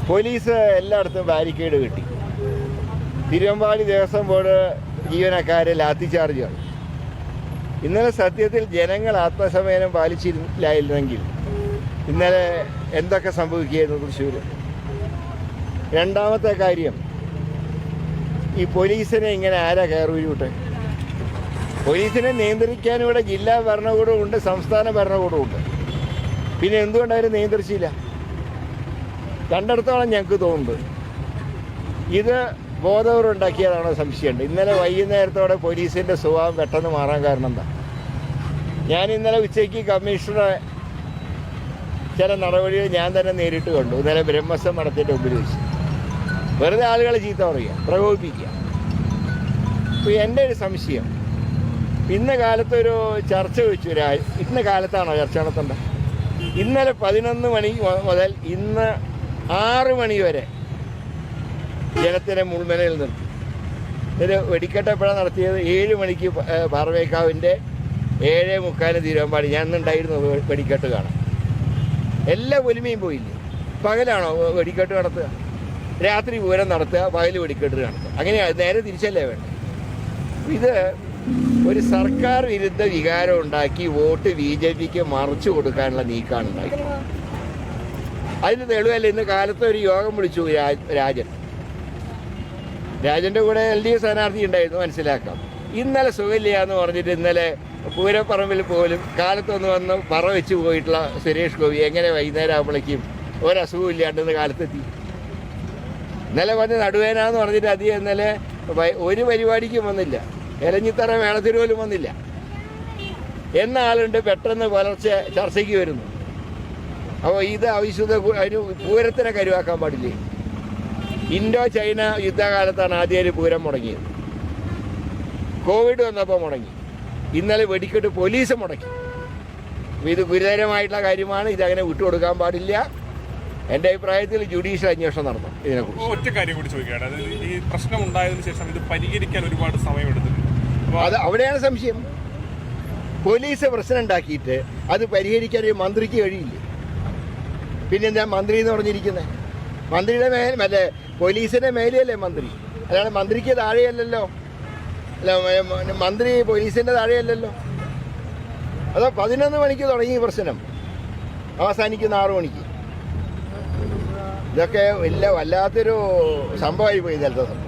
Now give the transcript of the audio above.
Police എല്ലായിടത്തും barricade കിട്ടി. Thiruvambady Devaswom board ജീവനക്കാരെ ലാത്തിചാർജാണ്. ഇന്നലെ സത്യത്തിൽ ജനങ്ങൾ ആത്മസമയനം പാലിച്ചില്ലായിരുന്നെങ്കിൽ ഇന്നലെ എന്തൊക്കെ സംഭവിക്കുകയായിരുന്നു തൃശ്ശൂർ. രണ്ടാമത്തെ കാര്യം, ഈ പോലീസിനെ ഇങ്ങനെ ആരാ കയറൂരിവിട്ടെ? പോലീസിനെ നിയന്ത്രിക്കാൻ ഇവിടെ ജില്ലാ ഭരണകൂടമുണ്ട്, സംസ്ഥാന ഭരണകൂടമുണ്ട്. പിന്നെ എന്തുകൊണ്ട് അവർ നിയന്ത്രിച്ചില്ല? കണ്ടെടുത്തോളം ഞങ്ങൾക്ക് തോന്നുന്നത് ഇത് ബോധവറുണ്ടാക്കിയതാണോ സംശയമുണ്ട്. ഇന്നലെ വൈകുന്നേരത്തോടെ പോലീസിൻ്റെ സ്വഭാവം പെട്ടെന്ന് മാറാൻ കാരണം എന്താ? ഞാൻ ഇന്നലെ ഉച്ചയ്ക്ക് കമ്മീഷണറെ ചില നടപടികൾ ഞാൻ തന്നെ നേരിട്ട് കണ്ടു. ഇന്നലെ ബ്രഹ്മസ്വം മഠത്തിൻ്റെ മുമ്പിൽ വെച്ച് വെറുതെ ആളുകളെ ചീത്ത പറയുക, പ്രകോപിപ്പിക്കുക. അപ്പോൾ എൻ്റെ ഒരു സംശയം, ഇന്ന് കാലത്തൊരു ചർച്ച വെച്ചു. ഇന്ന് കാലത്താണോ ചർച്ച നടത്തേണ്ടത്? ഇന്നലെ 11 മണി മുതൽ ഇന്ന് 6 മണി വരെ ജനത്തിനെ മുൾമനയിൽ നിർത്തി. ഒരു വെടിക്കെട്ട് എപ്പോഴാണ് നടത്തിയത്? 7 മണിക്ക് പാറവേക്കാവിൻ്റെ 7:45 തിരുവമ്പാടി. ഞാൻ ഇന്നുണ്ടായിരുന്നു വെടിക്കെട്ട് കാണാൻ. എല്ലാ പൊലിമയും പോയില്ലേ? പകലാണോ വെടിക്കെട്ട് നടത്തുക? രാത്രി പൂരം നടത്തുക, പകൽ വെടിക്കെട്ട് നടത്തുക. അങ്ങനെയാണ്, നേരെ തിരിച്ചല്ലേ വേണ്ടത്. ഇത് ഒരു സർക്കാർ വിരുദ്ധ വികാരം ഉണ്ടാക്കി വോട്ട് BJPക്ക് മറിച്ചു കൊടുക്കാനുള്ള നീക്കമാണ് ഉണ്ടാക്കി. അതിന് തെളിവല്ല, ഇന്ന് കാലത്ത് ഒരു യോഗം വിളിച്ചു രാജൻ്റെ കൂടെ LDF സ്ഥാനാർത്ഥി ഉണ്ടായിരുന്നു, മനസ്സിലാക്കാം. ഇന്നലെ സുഖമില്ല എന്ന് പറഞ്ഞിട്ട് ഇന്നലെ പൂരപ്പറമ്പിൽ പോലും കാലത്തൊന്ന് വന്ന് പറ വെച്ച് പോയിട്ടുള്ള സുരേഷ് ഗോപി എങ്ങനെ വൈകുന്നേരം ആകുമ്പോഴേക്കും ഒരസുഖം ഇല്ലാണ്ടെന്ന് കാലത്തെത്തി? ഇന്നലെ വന്ന് നടുവേനാന്ന് പറഞ്ഞിട്ട് അധികം ഇന്നലെ ഒരു പരിപാടിക്കും വന്നില്ല. എലഞ്ഞിത്തറ മേളത്തിന് പോലും വന്നില്ല. എന്ന ആളുണ്ട് പെട്ടെന്ന് പുലർച്ചെ ചർച്ചയ്ക്ക് വരുന്നു. അപ്പോൾ ഇത് അവിശുദ്ധ, അതിന് പൂരത്തിനെ കരുവാക്കാൻ പാടില്ലേ? ഇൻഡോ ചൈന യുദ്ധകാലത്താണ് ആദ്യം പൂരം മുടങ്ങിയത്. കോവിഡ് വന്നപ്പോൾ മുടങ്ങി. ഇന്നലെ വെടിക്കെട്ട് പോലീസ് മുടക്കി. ഇത് ഗുരുതരമായിട്ടുള്ള കാര്യമാണ്. ഇതങ്ങനെ വിട്ടുകൊടുക്കാൻ പാടില്ല. എൻ്റെ അഭിപ്രായത്തിൽ ജുഡീഷ്യൽ അന്വേഷണം നടത്തണം ഇതിനെക്കുറിച്ച്. ഒറ്റ കാര്യം കൂടി ചോദിക്കുകയാണ്. അതായത് ഈ പ്രശ്നം ഉണ്ടായതിനു ശേഷം ഇത് പരിഹരിക്കാൻ ഒരുപാട് സമയമെടുത്തിട്ടുണ്ട്. അത് അവിടെയാണ് സംശയം. പോലീസ് പ്രശ്നം ഉണ്ടാക്കിയിട്ട് അത് പരിഹരിക്കാൻ ഒരു മന്ത്രിക്ക് കഴിയില്ലേ? പിന്നെന്താ മന്ത്രി എന്ന് പറഞ്ഞിരിക്കുന്നത്? മന്ത്രിയുടെ മറ്റേ പോലീസിൻ്റെ മേലെയല്ലേ മന്ത്രി? അല്ലാതെ മന്ത്രിക്ക് താഴെയല്ലല്ലോ. അല്ല, മന്ത്രി പോലീസിൻ്റെ താഴെയല്ലല്ലോ. അതോ 11 മണിക്ക് തുടങ്ങി പ്രശ്നം, അവസാനിക്കുന്ന 6 മണിക്ക്. ഇതൊക്കെ വല്ലാത്തൊരു സംഭവമായി പോയി ഇന്നലത്തെ.